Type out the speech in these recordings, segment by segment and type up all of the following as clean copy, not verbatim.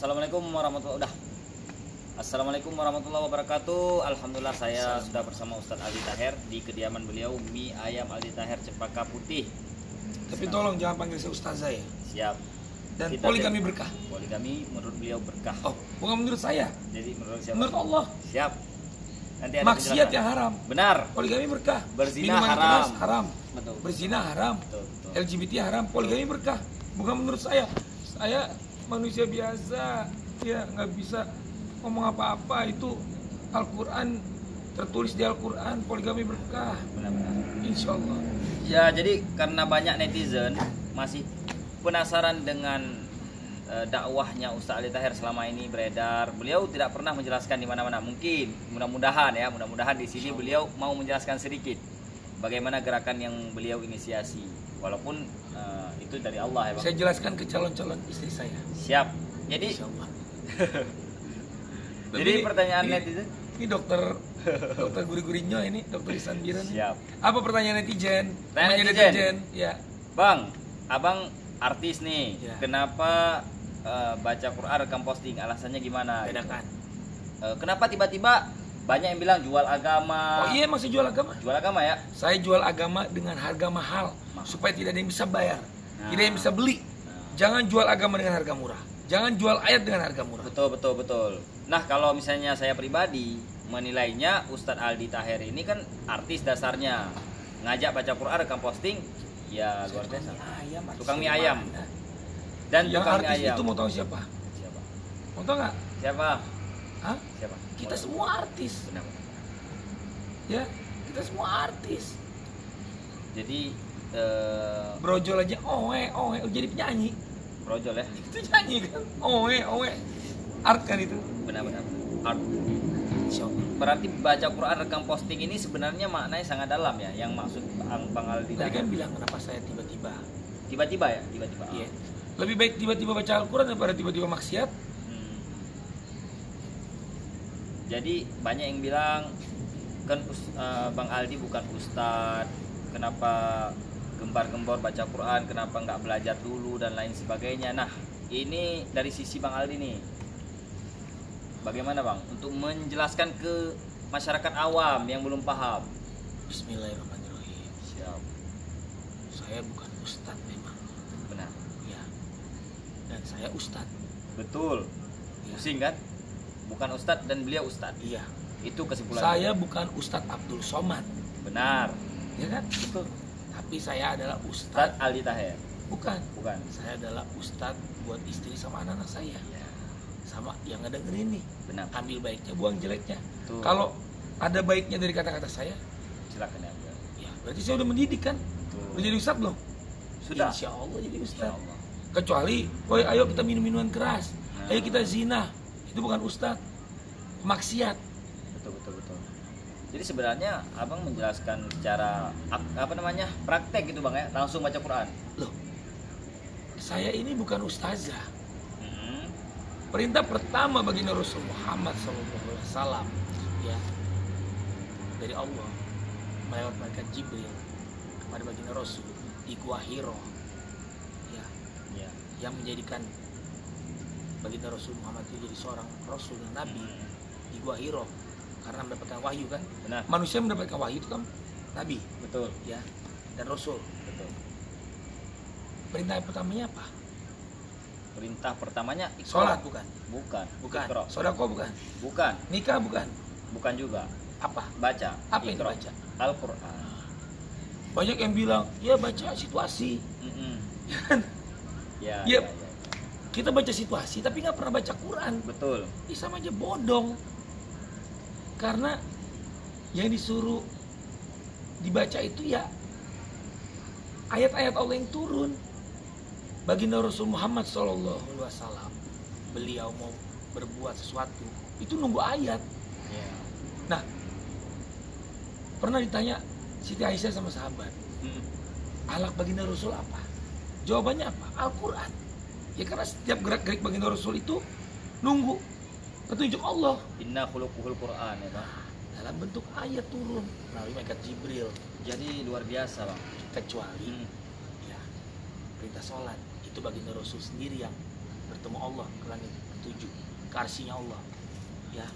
Assalamualaikum warahmatullahi wabarakatuh. Alhamdulillah saya sudah bersama Ustadz Aldi Taher di kediaman beliau, Mie Ayam Aldi Taher Cempaka Putih. Tapi tolong jangan panggil saya Ustazah ya. Siap. Dan poligami berkah. Poligami menurut beliau berkah. Oh, bukan menurut saya. Jadi menurut siapa? Menurut Allah. Siap. Nanti ada Maksiat penjelasan. yang haram. Benar. Poligami berkah. Berzina Minuman haram. keras haram. Betul. Berzina haram. Betul, betul. LGBT haram. Poligami berkah. Bukan menurut saya. Saya manusia biasa. Ya nggak bisa ngomong apa-apa. Itu Al-Quran, tertulis di Al-Quran, poligami berkah. Benar-benar. Insya Allah. Ya, jadi karena banyak netizen masih penasaran dengan dakwahnya Ustadz Aldi Taher selama ini beredar. Beliau tidak pernah menjelaskan di mana-mana. Mungkin mudah-mudahan di sini beliau mau menjelaskan sedikit bagaimana gerakan yang beliau inisiasi. Walaupun itu dari Allah ya, Bang. Saya jelaskan ke calon-calon istri saya. Siap. Jadi Insya Allah. jadi pertanyaan netizen. Ini dokter guri-gurinyo ini, dokter Isan Biran. Siap. Apa pertanyaan netizen? Pertanyaan Namanya netizen. Ya. Bang, abang artis nih. Ya. Kenapa baca Quran rekam posting? Alasannya gimana? Bedakan. Kenapa tiba-tiba banyak yang bilang jual agama? Oh iya, masih jual agama? Jual agama ya? Saya jual agama dengan harga mahal supaya tidak ada yang bisa bayar, tidak ada yang bisa beli. Jangan jual agama dengan harga murah. Jangan jual ayat dengan harga murah. Betul. Nah, kalau misalnya saya pribadi menilainya, Ustadz Aldi Taher ini kan artis dasarnya, ngajak baca Quran rekam posting, ya luar biasa. Tukang mie ayam. Dan yang tukang mie artis ayam. itu mau tahu siapa? Siapa? Mau tahu nggak? Siapa? Hah? Siapa? Kita semua artis. Benar. Ya, kita semua artis. Jadi Brojol aja, jadi penyanyi. brojol ya. Itu nyanyi kan, art kan itu. Benar-benar. Art. Insya Allah. Berarti baca Quran rekam posting ini sebenarnya maknanya sangat dalam ya, yang maksud Bang Aldi Tadi kan Taher. bilang kenapa saya tiba-tiba. Tiba-tiba ya, tiba-tiba. Iya. Lebih baik tiba-tiba baca Al-Quran daripada tiba-tiba maksiat. Jadi banyak yang bilang kan Bang Aldi bukan ustadz, kenapa gembar-gembor baca Quran, kenapa nggak belajar dulu dan lain sebagainya. Nah, ini dari sisi Bang Aldi nih, bagaimana Bang untuk menjelaskan ke masyarakat awam yang belum paham? Bismillahirrahmanirrahim. Siap. Saya bukan ustadz memang. Benar. Ya. Dan saya ustadz. Betul. Ya. Pusing kan? Bukan ustadz dan beliau ustadz. Iya. Itu kesimpulan. Saya bukan Ustadz Abdul Somad. Benar. Ya kan? Betul. Tapi saya adalah Ustadz ustadz. Aldi Taher. Bukan. Bukan. Saya adalah ustadz buat istri sama anak-anak saya. Ya. Sama yang ngedengerin nih. Benar. Ambil baiknya, buang jeleknya. Tuh. Kalau ada baiknya dari kata-kata saya, Silakan ya. ya berarti saya udah mendidik kan? Tuh. Udah jadi ustadz belum? Sudah. Insya Allah jadi Insya ustadz. Allah. Kecuali, woi ayo kita minum minuman keras, Nah. ayo kita zina, itu bukan ustadz, maksiat. Betul. Jadi sebenarnya abang menjelaskan secara praktek gitu bang ya, langsung baca Quran. Loh, saya ini bukan ustazah. Hmm. Perintah pertama bagi Rasul Muhammad SAW ya dari Allah melewat malaikat Jibril kepada baginda Rasul di Gua Hiro ya, Ya. yang menjadikan baginda Rasul Muhammad itu jadi seorang Rasul dan Nabi di Gua Hiro karena mendapatkan wahyu kan. Benar. Manusia mendapatkan wahyu itu kan Nabi Betul. ya dan Rasul. Betul. Perintah pertamanya apa? Perintah pertamanya Iqra. Sholat bukan? Bukan. Bukan. Iqra. Sodako bukan? Bukan. Nikah bukan? Bukan juga. Apa? Baca. Apa yang Iqra. dibaca? Al-Quran. Banyak yang bilang, ya baca situasi. Ya, Ya. ya. Kita baca situasi tapi nggak pernah baca Quran. Betul. Ini sama aja bodong. Karena yang disuruh dibaca itu ya ayat-ayat Allah yang turun. Baginda Rasul Muhammad SAW, beliau mau berbuat sesuatu itu nunggu ayat. Ya. Nah, pernah ditanya Siti Aisyah sama sahabat, akhlak baginda Rasul apa? Jawabannya apa? Al-Quran. Ya karena setiap gerak-gerik baginda Rasul itu nunggu petunjuk Allah. Inna khuluquhul Quran ya bang. Dalam bentuk ayat turun melalui malaikat Jibril. Jadi luar biasa bang. Kecuali ya perintah sholat itu baginda Rasul sendiri yang bertemu Allah ke langit menuju ke arsinya Allah, ya,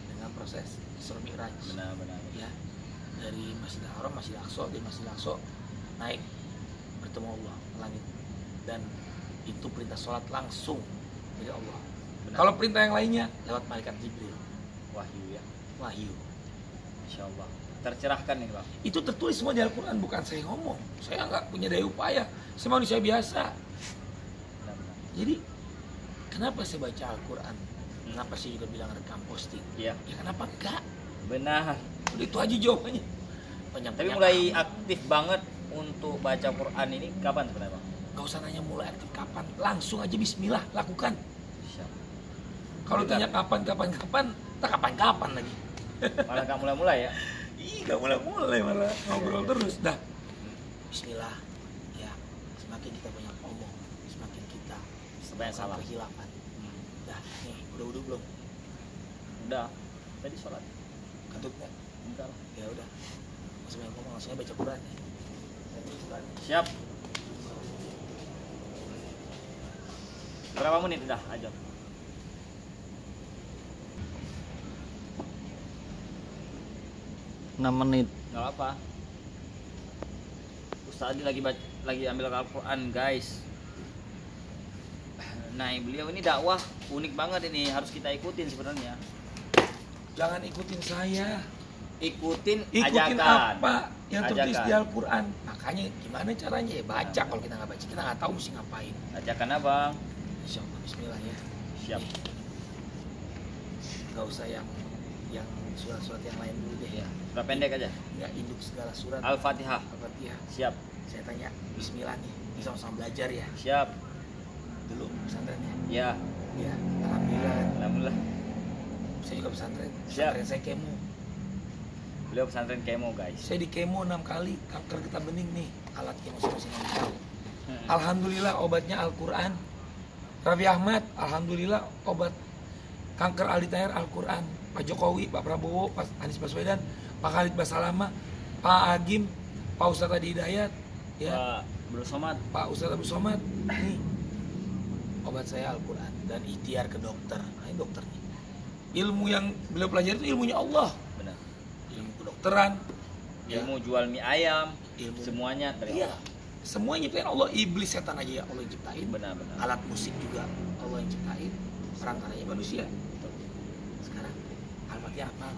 dengan proses Isra Mi'raj, Benar. ya, dari Masjidil Haram, Masjidil Aqsa, dari Masjidil Aqsa naik bertemu Allah ke langit, dan itu perintah sholat langsung dari Allah. Benar. Kalau perintah yang lainnya lewat malaikat Jibril, Wahyu ya. wahyu. Insya Allah. Tercerahkan nih Bang. Itu tertulis semua di Al-Quran, bukan saya ngomong. Saya nggak punya daya upaya, saya manusia biasa. Benar. Jadi kenapa saya baca Al-Quran? Kenapa saya juga bilang rekam posting? Iya. Ya kenapa enggak? Benar. Udah itu aja jawabannya. Tapi mulai aktif banget untuk baca Quran ini kapan sebenarnya Bang? Gak usah nanya mulai aktif kapan, langsung aja Bismillah lakukan. Siap. Kalau Benar. tanya kapan, tak kapan lagi. Malah nggak mulai-mulai ya. Ih, gak mulai malah ngobrol terus. Dah, Bismillah. Ya, semakin kita banyak ngomong, semakin kita Sebanyak salah. kehilapan. Dah, nih udah belum? Udah. Tadi sholat. Kentut nggak? Enggak lah. Ya udah, masih banyak ngomong, langsung aja baca Quran. Ya. Siap. Berapa menit udah aja? menit. Nggak apa. Ustaz Adi lagi ambil Al-Quran guys. Nah beliau ini dakwah unik banget ini, harus kita ikutin sebenarnya. Jangan ikutin saya, Ikutin ikutin ajakan. apa yang tertulis Ajakan. di Al-Quran. Makanya gimana caranya ya baca. Kalau kita nggak baca, kita nggak tahu mesti ngapain. Ajakan abang. Insya Allah, Bismillah ya. Siap. Gak usah yang surat-surat yang lain dulu deh. Ya. Surat pendek aja. Nggak induk segala surat. Al-Fatihah. Al-Fatihah. Siap. Saya tanya Bismillah nih, ini sama-sama belajar ya Siap. dulu pesantrennya. Ya. Ya, alhamdulillah. Alhamdulillah. Saya juga pesantren. Siap. Pesantren saya kemo. Beliau pesantren kemo guys. Saya di kemo 6 kali, kanker getah bening nih. Alat kemo masing-masing 6 tahun. Alhamdulillah obatnya Al-Quran. Raffi Ahmad, alhamdulillah obat kanker Aldi Taher Al-Quran. Pak Jokowi, Pak Prabowo, Pak Anies Baswedan, Pak Khalid Basalama, Pak Agim, Pak Ustadz Adi Hidayat, ya, Pak Bro Somad. Pak Ustadz Abu Somad. Nih obat saya Al-Quran dan ikhtiar ke dokter. Nah, ini dokter nih. Ilmu yang beliau pelajari itu ilmunya Allah. Benar. Ilmu kedokteran, ya, Ilmu jual mie ayam. ilmu Semuanya dari iya, Allah. semuanya nyiptain Allah. Iblis setan aja ya Allah yang ciptain. Benar-benar. Alat musik juga Allah yang ciptain. Perangkatnya manusia. Sekarang Al-Fatihah apa?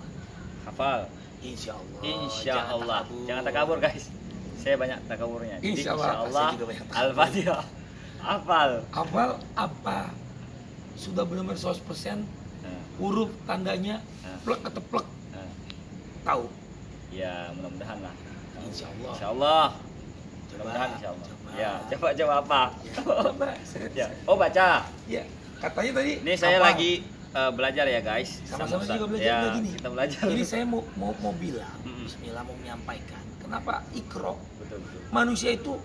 Hafal. Insya Allah. Insya Jangan Allah. Jangan takabur guys. Saya banyak takaburnya. Jadi, Insya Allah. Saya juga banyak takabur. Al-Fatihah. Hafal. Hafal apa? Sudah benar-benar 100%. Nah, Huruf tandanya nah, plek atau plek. nah. Tahu? Ya mudah-mudahan lah. Insya Allah. Insya Allah. Coba. Mudah-mudahan insya Allah. Coba. Ya, coba apa? Ya, coba. Ya. Oh baca. Ya, katanya tadi. Ini saya hafal. lagi belajar ya guys. Sama-sama Ustaz. juga belajar Ya, begini. kita belajar. Ini saya mau bilang, Mm-mm. Bismillah mau menyampaikan. Kenapa Iqra? Betul betul. Manusia itu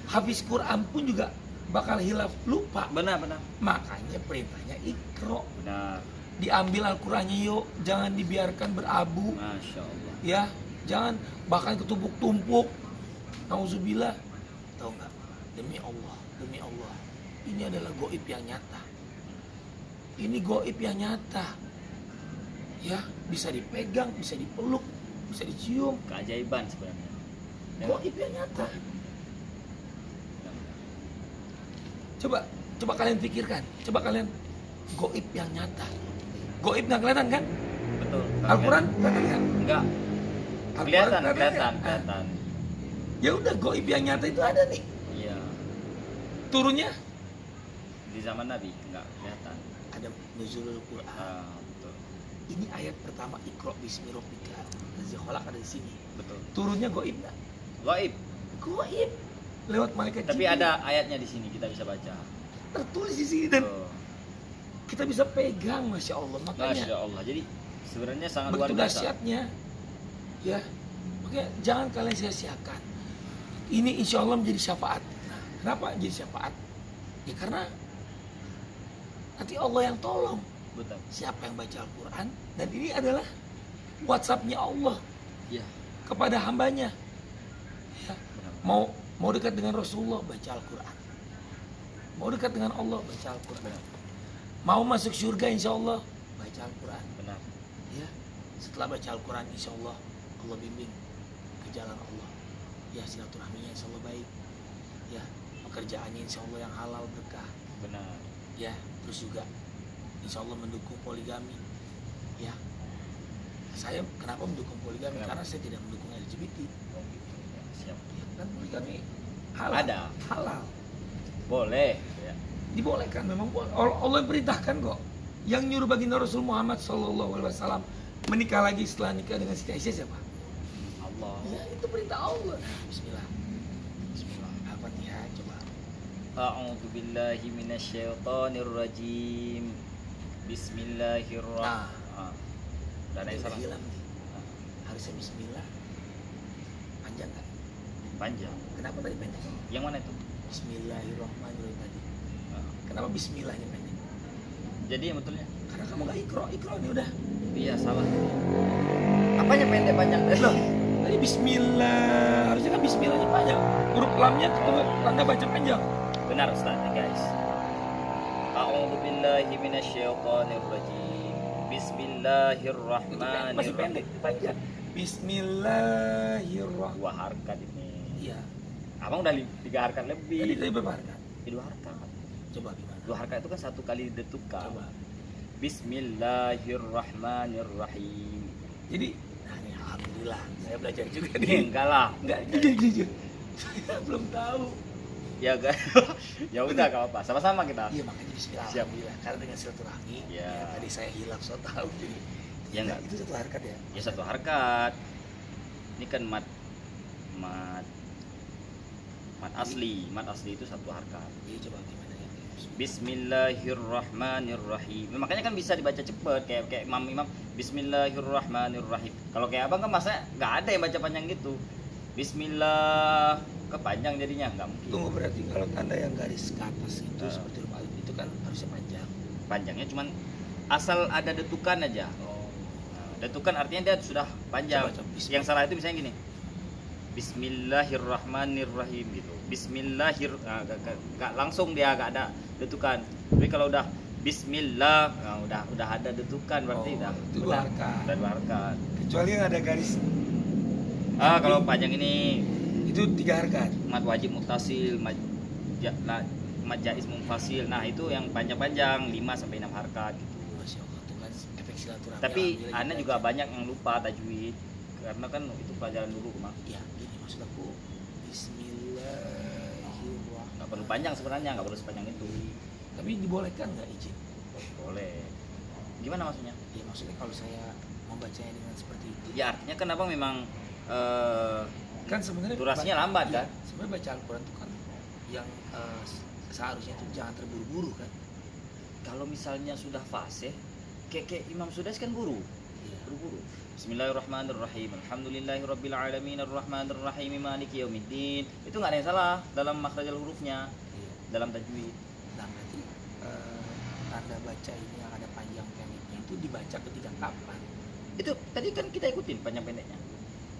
habis Quran pun juga bakal hilaf, lupa. Benar. Makanya perintahnya Iqra. Benar. Diambil Al-Qurannya yuk, jangan dibiarkan berabu, Masya Allah. ya. Jangan bahkan ketumpuk-tumpuk. Nauzubillah. Tahu nggak? Demi Allah, ini adalah goib yang nyata. Ini goib yang nyata. Ya, bisa dipegang, bisa dipeluk, bisa dicium. Keajaiban sebenarnya. Ya. Goib yang nyata. Benar. Coba kalian pikirkan. Coba kalian goib yang nyata. Goib nggak kelihatan kan? Betul. Al-Quran kelihatan kan? Enggak. Al-Quran Kelihatan. kan? Ya udah, goib yang nyata itu ada nih. Iya. Turunnya Di zaman Nabi enggak kelihatan. ada nuzulul Quran. Betul. Ini ayat pertama, Iqra bismi rabbika allazi khalaq, ada di sini. Betul. Turunnya goib nggak? Gaib. Goib. Lewat malaikat Tapi Jibril. ada ayatnya di sini kita bisa baca. Tertulis di sini dan Tuh. kita bisa pegang, masya Allah. Makanya Masya Allah. Jadi sebenarnya sangat luar begitu biasa. dahsyatnya, ya. Makanya jangan kalian sia-siakan. Ini insya Allah menjadi syafaat. Nah, kenapa jadi syafaat? Ya karena nanti Allah yang tolong Betul. siapa yang baca Al-Quran, dan ini adalah WhatsApp-nya Allah Iya. kepada hambanya. Ya. Benar. Mau dekat dengan Rasulullah, baca Al-Quran. Mau dekat dengan Allah, baca Al-Quran. Mau masuk surga insya Allah baca Al-Quran. Benar. Ya, setelah baca Al-Quran insya Allah Allah bimbing ke jalan Allah. Ya, silaturahminya insya Allah baik. Ya, pekerjaannya insya Allah yang halal berkah. Benar. Ya, terus juga insya Allah mendukung poligami. Ya, saya kenapa mendukung poligami? Kenapa? Karena saya tidak mendukung LGBT. Oh, gitu. Ya, siap. Ya, kan poligami halal. Ada. Halal. Boleh. Ya. Dibolehkan, memang boleh. Allah yang perintahkan kok. Yang nyuruh baginda Rasul Muhammad SAW menikah lagi setelah nikah dengan Siti Aisyah siapa? Allah. Ya, itu perintah Allah. Nah, Bismillah. Bismillah. Al-Fatihah coba. A'udzu billahi minasyaitonir rajim. Bismillahirrahmanirrahim. Udah ada yang Udah salah. hilang nih. Harusnya Bismillah. Panjang kan? Panjang. Kenapa tadi panjang? Yang mana itu? Bismillahirrahmanirrahim tadi. Ah. Kenapa Bismillahnya pendek? Jadi yang betulnya? Karena kamu gak ikro ini udah. Iya, salah. Apanya pendek panjang tadi? Loh, tadi Bismillah. Harusnya kan Bismillahnya panjang. Huruf lamnya tanda baca panjang. Benar Ustaz, guys. A'udzu billahi minasyaitonir rajim. Bismillahirrahmanirrahim. Masih pendek, panjang. Bismillahirrahmanirrahim. 2 harkat ini. Iya. Abang udah 3 harkat Tadi lebih. tadi berapa harkat? 2 harkat. Coba gimana? 2 harkat itu kan 1 kali didetukan. Coba. Bismillahirrahmanirrahim. Jadi, nah ini alhamdulillah saya belajar juga Ini nih. enggak lah. Enggak, jujur. Saya belum tahu. Ya guys. Ya udah enggak apa-apa. Sama-sama kita. Iya, makanya Bismillah. Siap. Alhamdulillah. Karena dengan silaturahmi, Iya. ya, tadi saya hilang so tahu jadi. Ya, enggak. Itu satu harkat ya. Ya 1 harkat. Ini kan mat asli. Mat asli itu 1 harkat. Jadi coba gimana ya? Bismillahirrahmanirrahim. Makanya kan bisa dibaca cepet kayak imam Bismillahirrahmanirrahim. Kalau kayak abang kan masa nggak ada yang baca panjang gitu. Bismillah kepanjang jadinya nggak mungkin. Tunggu, berarti kalau tanda yang garis ke atas itu Ah. seperti huruf alif itu kan harusnya panjang. Panjangnya cuman asal ada detukan aja. Oh. Nah, detukan artinya dia sudah panjang. Coba, bismillah. Yang salah itu misalnya gini. Bismillahirrahmanirrahim gitu. Nggak langsung dia nggak ada detukan. Tapi kalau udah Bismillah, nah, udah ada detukan berarti Oh, dah. itu 2 harkat. Udah 2 harkat. Kecuali yang ada garis Kalau panjang ini itu 3 harkat. mad wajib mutasil, mad jaiz munfasil. Nah, itu yang panjang-panjang 5 sampai 6 harkat gitu. Masya Allah, tuh kan efek silaturahmi. Tapi Alhamdulillah Anda kita juga baca. banyak yang lupa tajwid. Karena kan itu pelajaran dulu, Mak. Ya, ini maksud aku Bismillahirrahmanirrahim. Nggak perlu panjang sebenarnya, nggak perlu sepanjang itu. Tapi dibolehkan nggak izin? Boleh. Gimana maksudnya? Ya maksudnya kalau saya membacanya dengan seperti itu, Ya artinya kan abang memang kan sebenarnya durasinya lambat iya, kan? sebenarnya baca Al-Quran itu kan yang seharusnya itu jangan terburu-buru kan. Kalau misalnya sudah fase, kayak Imam Sudais kan Iya. buru-buru. Bismillahirrahmanirrahim. Alhamdulillahirabbil alamin arrahmanirrahim maliki yaumiddin. Itu nggak ada yang salah dalam makhrajal hurufnya, Iya. dalam tajwid. Nah berarti tanda baca ini yang ada panjang pendeknya itu dibaca ketika kapan? Itu tadi kan kita ikutin panjang pendeknya.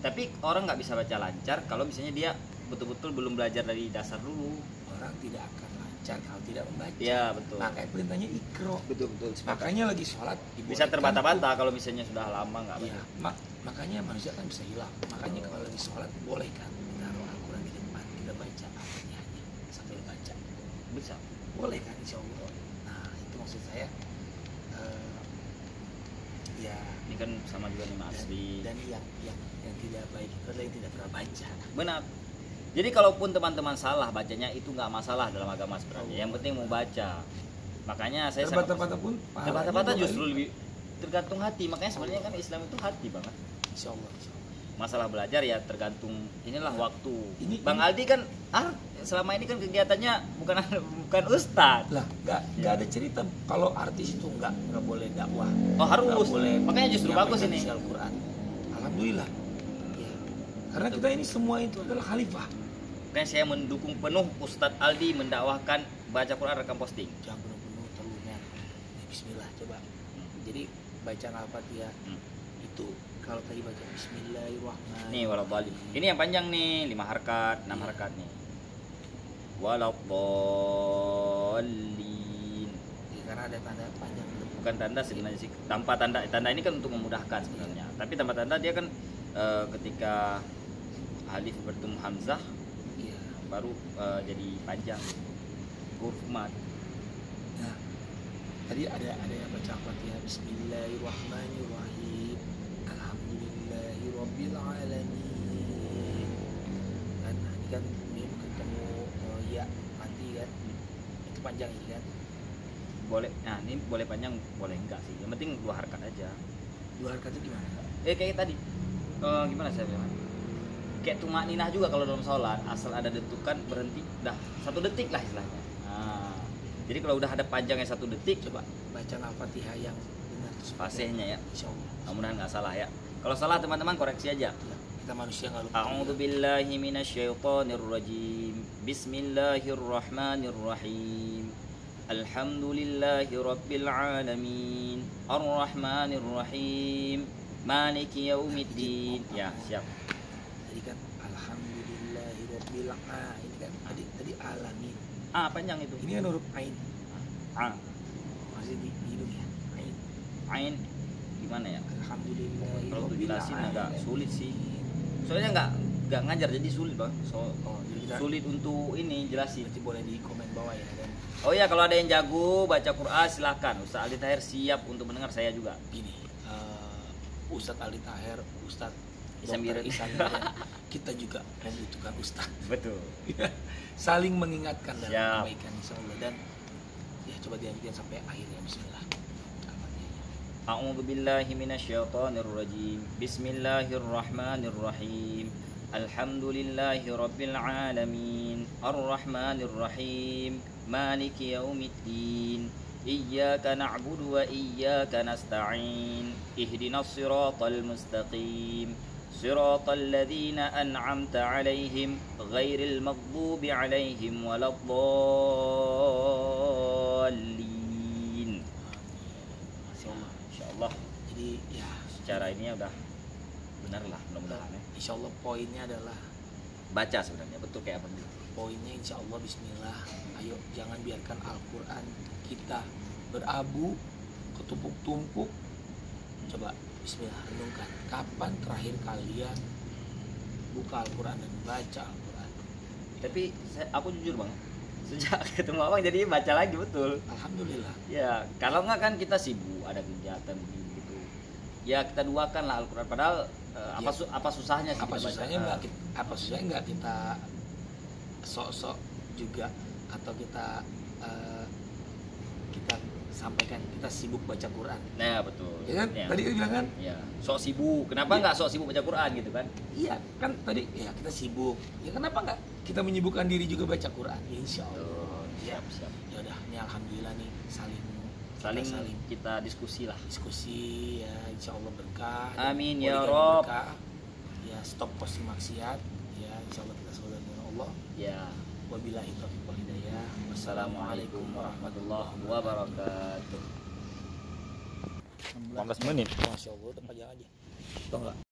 Tapi orang nggak bisa baca lancar kalau misalnya dia betul-betul belum belajar dari dasar dulu. Orang tidak akan lancar kalau tidak membaca. Ya betul. Makanya perintahnya ikro. Betul. Makanya lagi sholat Bisa terbata-bata kalau misalnya sudah lama nggak Iya, baca. makanya manusia kan bisa hilang. Makanya kalau lagi sholat bolehkan taruh Al-Quran di depan, kita baca Al-Fatihahnya sambil baca. Bisa. Boleh kan insya Allah. Nah itu maksud saya. Ya. Ini kan sama juga nih Mas di. Dan yang tidak baik itu adalah yang tidak pernah baca. Benar. Jadi kalaupun teman-teman salah bacanya itu nggak masalah dalam agama sebenarnya. Yang penting mau baca. Makanya saya sangat Terbata-bata pun. terbata-bata justru lebih tergantung hati. Makanya sebenarnya kan Islam itu hati banget. Insya Allah. Masalah belajar ya tergantung inilah waktu. Bang Aldi kan selama ini kan kegiatannya bukan ustadz. Lah, nggak ada cerita kalau artis itu nggak boleh dakwah. Oh harus. Nggak boleh. Makanya justru bagus ini. menyampaikan isi Al-Quran. Alhamdulillah. Ya. Karena kita ini semua itu adalah khalifah. Makanya saya mendukung penuh Ustadz Aldi mendakwahkan baca Quran rekam posting. Jangan penuh-penuh telurnya. Bismillah coba. Jadi bacaan Al-Fatihah itu kalau tadi baca Bismillahirrahmanirrahim. Nih waladhdallin. Ini yang panjang nih 5 harkat, 6 harkat nih. Waladhdallin. Ya, karena ada tanda panjang belum? Bukan tanda sebenarnya sih, tanpa tanda ini kan untuk memudahkan sebenarnya, tapi tanpa tanda dia kan ketika alif bertemu hamzah Iya. baru jadi panjang huruf mat. Nah, tadi ada yang baca Fatihah Bismillahirrahmanirrahim Alhamdulillahirabbil alamin. Kan ini kan mim ketemu ya mati kan. Itu panjang ini kan. Boleh, nah ini boleh panjang boleh enggak sih, yang penting 2 harakat aja. 2 harakat itu gimana? Kayak tadi gimana saya bilang, kayak tumak ninah juga kalau dalam sholat, asal ada detukan berhenti dah 1 detik lah istilahnya. Nah, jadi kalau udah ada panjangnya 1 detik, Coba baca Al-Fatihah yang benar terus fasihnya ya, insyaallah. mudah-mudahan nggak salah ya. Kalau salah teman-teman koreksi aja. Ya, kita manusia nggak lupa. A'udzu billahi minasyaitonir rajim. Bismillahirrahmanirrahim. Alhamdulillahi rabbil alamin. Arrahmanir rahim. Maliki yaumiddin. Ya, siap. Tadi kan Alhamdulillahirabbil alamin. Ini kan tadi alamin. Panjang itu. Ini kan huruf ain. Masih di hidung ya. Ain. Ain gimana ya? Alhamdulillahirabbil Kalau untuk jelasin agak alamin. sulit sih. Soalnya nggak ngajar jadi sulit, Bang. Jadi kita Sulit untuk ini jelasin. nanti boleh di komen bawah ya kan. Oh iya, kalau ada yang jago baca Quran silahkan. Ustaz Aldi Tahir siap untuk mendengar, saya juga. Gini, Ustadz Ali Taher, Ustadz Ihsan Dr. Biren. Ihsan Biren, kita juga membutuhkan Ustadz. Betul. Saling mengingatkan dalam Siap. kebaikan insyaallah. Dan ya coba dilanjutkan sampai akhirnya. Bismillah. Al-Fatihah. A'udzu billahi minasyaitonir rajim. Bismillahirrahmanirrahim. Alhamdulillahi rabbil alamin. Arrahmanir rahim. Maliki yaumiddin. Iyyaka na'budu wa iyyaka nasta'in. Ihdinas siratal mustaqim. Siratal ladzina an'amta 'alaihim ghairil maghdubi 'alaihim waladdallin. Insyaallah. Jadi ya Secara ini ya udah benar lah, mudah-mudahan ya. insyaallah poinnya adalah Baca sebenarnya betul kayak apa gitu. poinnya insyaallah Bismillah. Ayo jangan biarkan Al-Quran kita berabu ketumpuk-tumpuk. Coba Bismillah, renungkan kapan terakhir kalian buka Al-Quran dan baca Al-Quran. Tapi aku jujur Bang, sejak ketemu Abang jadi baca lagi betul. Alhamdulillah. Ya, kalau nggak kan kita sibuk ada kegiatan begini gitu. Ya kita duakan lah Al-Quran, padahal apa susahnya sih Apa kita susahnya baca? nggak kita sok-sok juga, atau kita sampaikan kita sibuk baca Quran. Nah betul. Ya kan? Ya. Tadi dia bilang kan? Ya, sok sibuk. Kenapa nggak sok sibuk baca Quran gitu kan? Iya, kan tadi ya kita sibuk. Ya kenapa nggak kita menyibukkan diri juga baca Quran? Ya, insya Allah. Ya, Siap. ya udah, ini alhamdulillah nih saling Kita diskusi lah. diskusi ya, insya Allah berkah. Amin, Dan ya poligami Rob. berkah. Ya, stop posting maksiat. Ya, insya Allah kita saudara dengan Allah. Ya. Wabillahi taufiq wal hidayah. Wassalamualaikum warahmatullahi wabarakatuh. 18 menit. Masya Allah, udah panjang aja. Tau nggak?